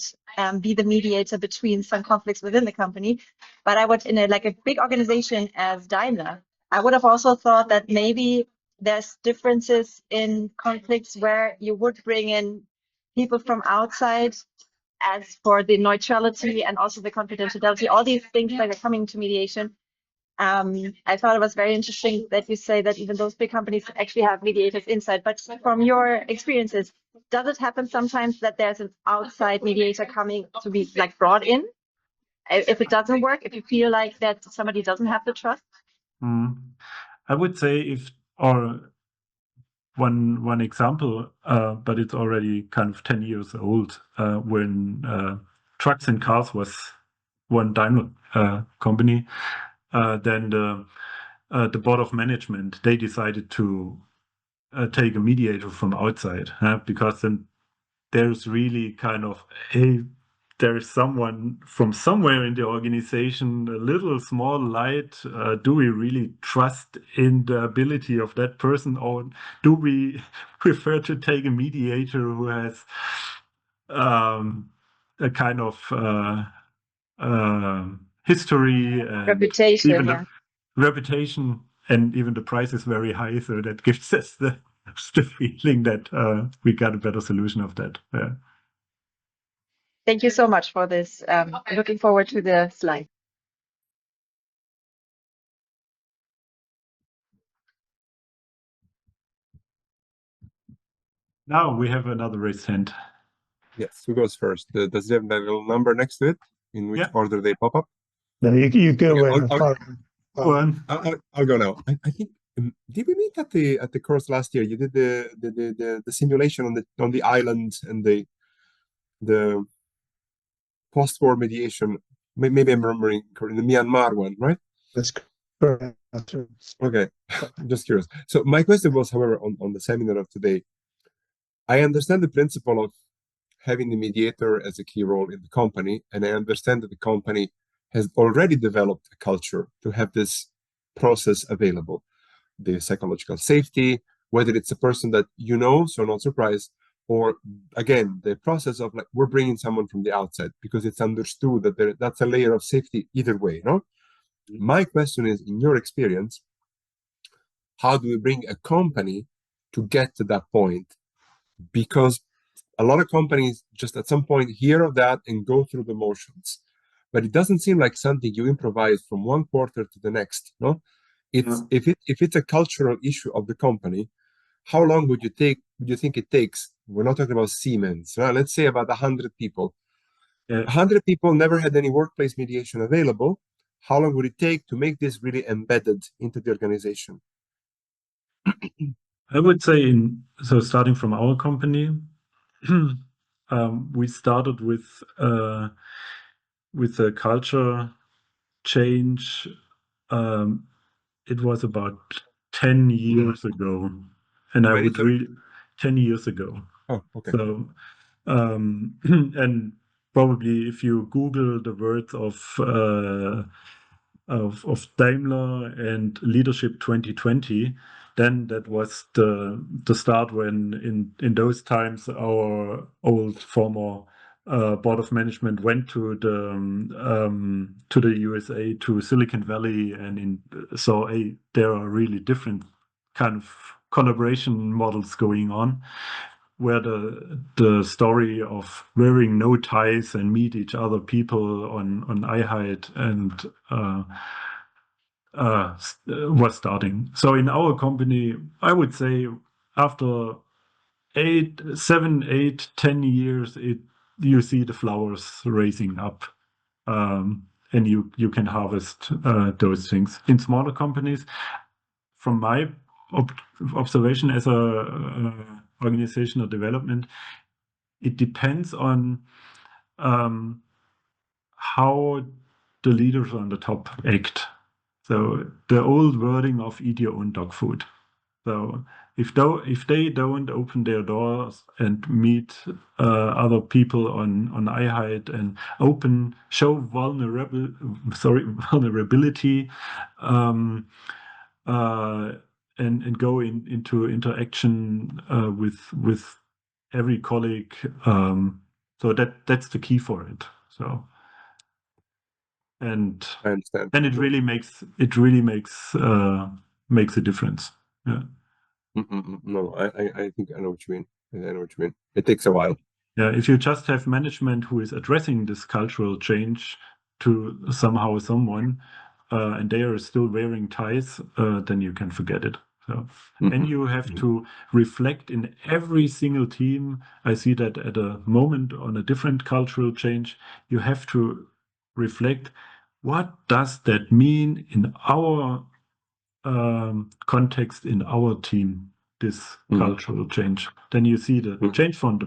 be the mediator between some conflicts within the company. But I would, in a big organization as Daimler, I would have also thought that maybe there's differences in conflicts where you would bring in people from outside as for the neutrality and also the confidentiality, all these things that are coming to mediation. I thought it was very interesting that you say that even those big companies actually have mediators inside. But from your experiences, does it happen sometimes that there's an outside mediator coming to be brought in? If it doesn't work, if you feel like that somebody doesn't have the trust?
I would say one example, but it's already kind of 10 years old, when trucks and cars was one Daimler company. Then the board of management, they decided to take a mediator from outside, because then there's really kind of there is someone from somewhere in the organization, a little small light. Do we really trust in the ability of that person, or do we prefer to take a mediator who has a kind of history and
Reputation,
even
yeah.
the reputation, and even the price is very high, so that gives us the feeling that we got a better solution of that. Yeah.
Thank you so much for this. Looking forward to the slide.
Now we have another raised hand.
Yes, who goes first? Does it have that little number next to it? In which order they pop up?
No, you go
Okay,
I'll
I'll go now. I think did we meet at the course last year? You did the simulation on the island and the post-war mediation. Maybe I'm remembering correctly, the Myanmar one, right?
That's correct.
Okay, just curious. So my question was, however, on the seminar of today, I understand the principle of having the mediator as a key role in the company, and I understand that the company has already developed a culture to have this process available. The psychological safety, whether it's a person that you know, so not surprised, or again, the process of we're bringing someone from the outside because it's understood that that's a layer of safety either way, no? My question is, in your experience, how do we bring a company to get to that point? Because a lot of companies just at some point hear of that and go through the motions, but it doesn't seem like something you improvise from one quarter to the next, no? It's if it's a cultural issue of the company, how long would you think it takes? We're not talking about Siemens, right? Let's say about 100 people. 100 people never had any workplace mediation available. How long would it take to make this really embedded into the organization?
I would say, starting from our company, we started with a culture change. It was about 10 years ago, and I would really 10 years ago.
Oh, okay.
So, and probably if you Google the words of Daimler and Leadership 2020, then that was the start when in those times our old former board of management went to the USA, to Silicon Valley, and there are really different kind of collaboration models going on, where the story of wearing no ties and meet each other people on eye height and was starting. So in our company, I would say after 7, 8, 10 years, you see the flowers raising up. and you can harvest those things. In smaller companies, from my observation as a organizational development, it depends on how the leaders on the top act. So the old wording of eat your own dog food. So if they don't open their doors and meet other people on eye height and show vulnerability, and go into interaction with every colleague, so that's the key for it. So. And
I understand.
And it really makes a difference. Yeah.
No, I think I know what you mean. I know what you mean. It takes a while.
Yeah, if you just have management who is addressing this cultural change to someone, and they are still wearing ties, then you can forget it. So, and you have to reflect in every single team. I see that at a moment on a different cultural change, you have to reflect, what does that mean in our context, in our team, this cultural change. Then you see the change from the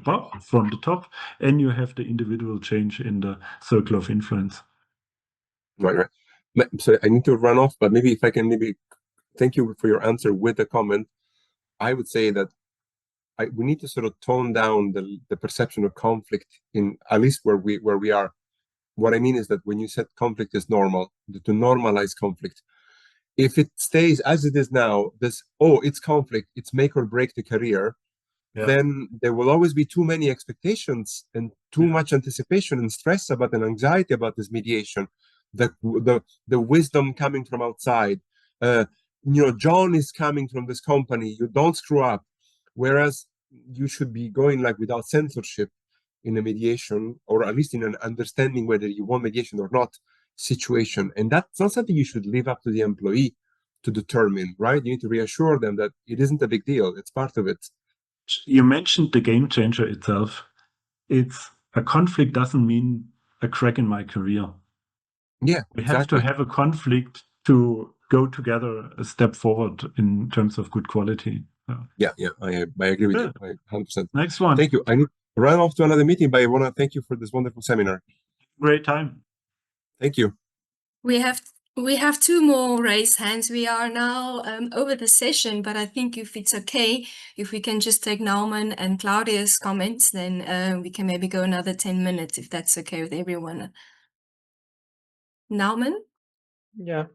top, and you have the individual change in the circle of influence.
Right. So I need to run off, but maybe if I can thank you for your answer with a comment. I would say that we need to sort of tone down the perception of conflict, in at least where we are. What I mean is that when you said conflict is normal, to normalize conflict, if it stays as it is now, it's conflict, it's make or break the career, then there will always be too many expectations and too much anticipation and stress about and anxiety about this mediation. The wisdom coming from outside. John is coming from this company, you don't screw up. Whereas you should be going like without censorship in a mediation, or at least in an understanding whether you want mediation or not situation. And that's not something you should leave up to the employee to determine, right? You need to reassure them that it isn't a big deal. It's part of it.
You mentioned the game changer itself. It's a conflict doesn't mean a crack in my career.
Yeah,
we have to have a conflict to go together a step forward in terms of good quality.
Yeah, I agree with you. 100%.
Next one.
Thank you. I need to run off to another meeting, but I want to thank you for this wonderful seminar.
Great time.
Thank you.
We have two more raised hands. We are now over the session, but I think if it's okay, if we can just take Naumann and Claudia's comments, then we can maybe go another 10 minutes, if that's okay with everyone. Naumann?
Yeah.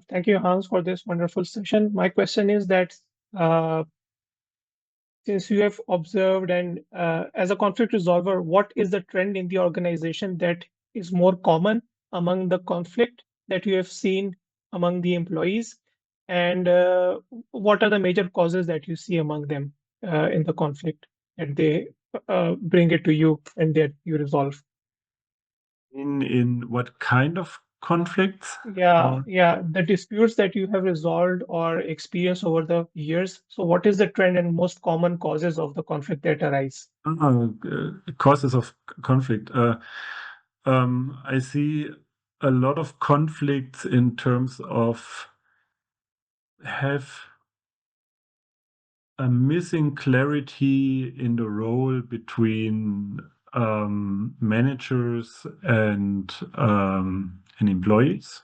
Thank you, Hans, for this wonderful session. My question is that since you have observed and as a conflict resolver, what is the trend in the organization that is more common among the conflict that you have seen among the employees? And what are the major causes that you see among them in the conflict that they bring it to you and that you resolve?
In what kind of conflicts?
Yeah, the disputes that you have resolved or experienced over the years. So what is the trend and most common causes of the conflict that arise?
Causes of conflict. I see a lot of conflicts in terms of have a missing clarity in the role between managers and employees.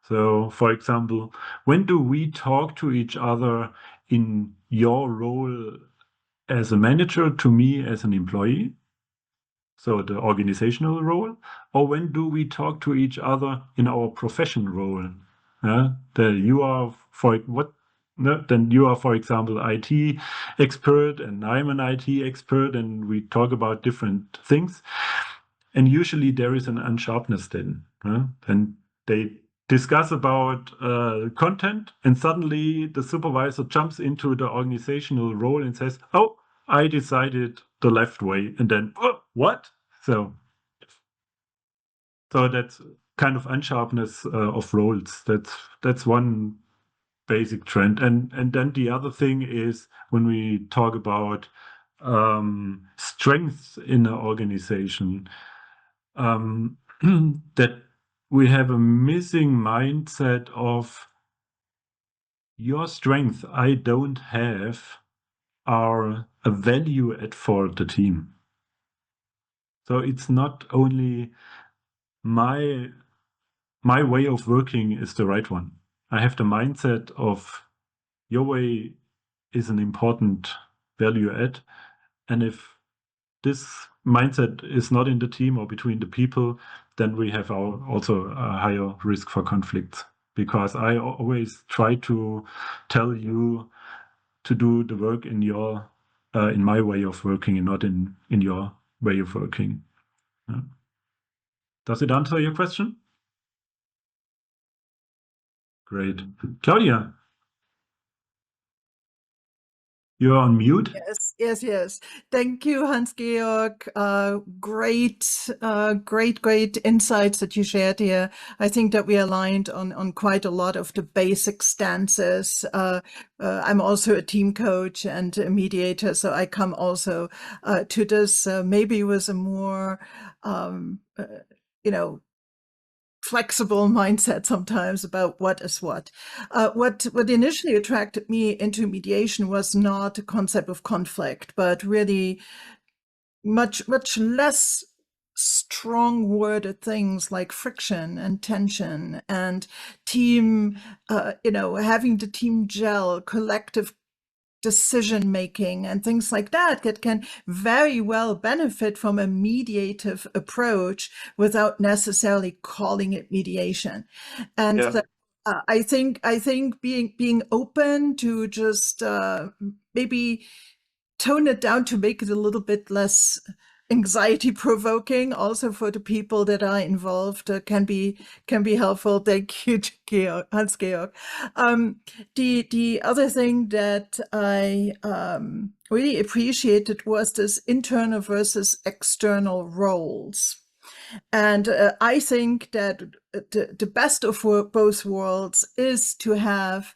So, for example, when do we talk to each other in your role as a manager to me as an employee? So the organizational role, or when do we talk to each other in our profession role? Then you are, for example, IT expert, and I'm an IT expert, and we talk about different things. And usually there is an unsharpness then. And they discuss about content, and suddenly the supervisor jumps into the organizational role and says, "Oh, I decided the left way," and then what? So that's kind of unsharpness of roles. That's one basic trend, and then the other thing is when we talk about strengths in an organization. that we have a missing mindset of your strength I don't have are a value add for the team. So it's not only my way of working is the right one. I have the mindset of your way is an important value add. And if this mindset is not in the team or between the people, then we have also a higher risk for conflicts. Because I always try to tell you to do the work in your in my way of working and not in your way of working. Yeah. Does it answer your question? Great. Claudia, you're on mute.
Yes. Thank you, Hans-Georg. Great insights that you shared here. I think that we aligned on quite a lot of the basic stances. I'm also a team coach and a mediator, so I come also to this maybe with a more, flexible mindset sometimes about what is what. What initially attracted me into mediation was not a concept of conflict, but really much less strong worded things like friction and tension and team, having the team gel, collective decision making and things like that can very well benefit from a mediative approach without necessarily calling it mediation. And
Yeah.
I think being open to just maybe tone it down to make it a little bit less anxiety provoking also for the people that are involved can be helpful. Thank you, Hans-Georg. The other thing that I really appreciated was this internal versus external roles. And I think that the best of both worlds is to have,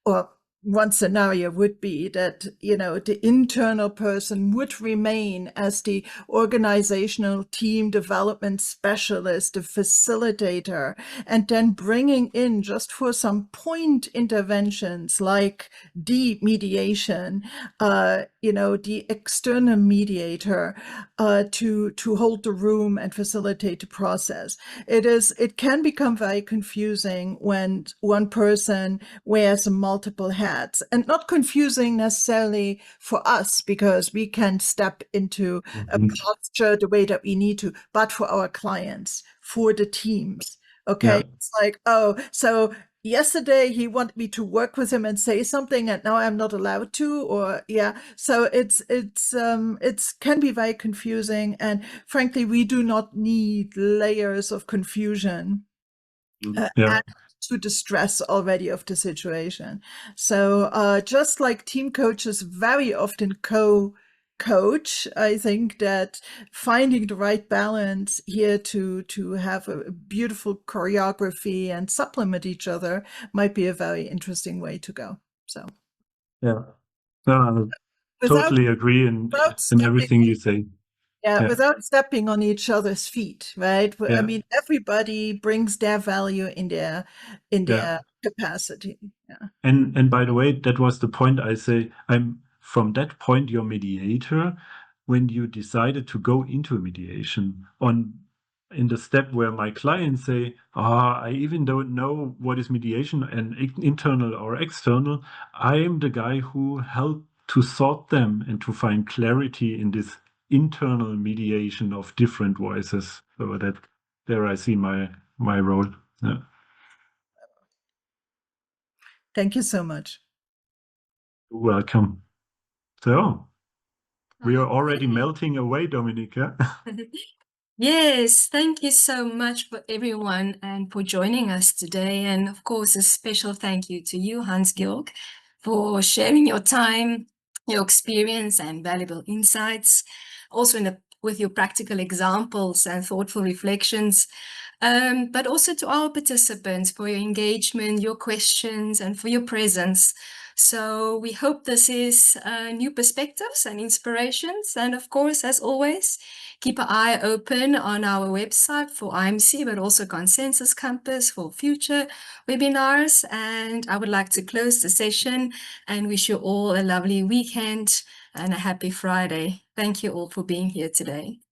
or one scenario would be that, the internal person would remain as the organizational team development specialist, the facilitator, and then bringing in just for some point interventions like the mediation, the external mediator to hold the room and facilitate the process. It can become very confusing when one person wears multiple hats, and not confusing necessarily for us because we can step into a posture the way that we need to, but for our clients, for the teams. Okay.
Yeah.
It's like, oh, so yesterday he wanted me to work with him and say something and now I'm not allowed to, or yeah. So it's can be very confusing, and frankly, we do not need layers of confusion.
Yeah.
To the stress already of the situation. So just like team coaches very often co-coach, I think that finding the right balance here to have a beautiful choreography and supplement each other might be a very interesting way to go. So
Yeah. Totally agree in everything you say.
Yeah, without stepping on each other's feet, right?
Yeah.
I mean, everybody brings their value in their capacity. Yeah.
And by the way, that was the point I say. I'm from that point your mediator when you decided to go into a mediation in the step where my clients say, I even don't know what is mediation and internal or external. I am the guy who helped to sort them and to find clarity in this internal mediation of different voices. So that there I see my role. Yeah.
Thank you so much.
You're welcome. So we are already melting away, Dominika.
Yes, thank you so much for everyone and for joining us today. And of course, a special thank you to you, Hans-Georg, for sharing your time, your experience and valuable insights, also with your practical examples and thoughtful reflections, but also to our participants for your engagement, your questions, and for your presence. So we hope this is new perspectives and inspirations. And of course, as always, keep an eye open on our website for IMC, but also Consensus Campus for future webinars. And I would like to close the session and wish you all a lovely weekend and a happy Friday. Thank you all for being here today.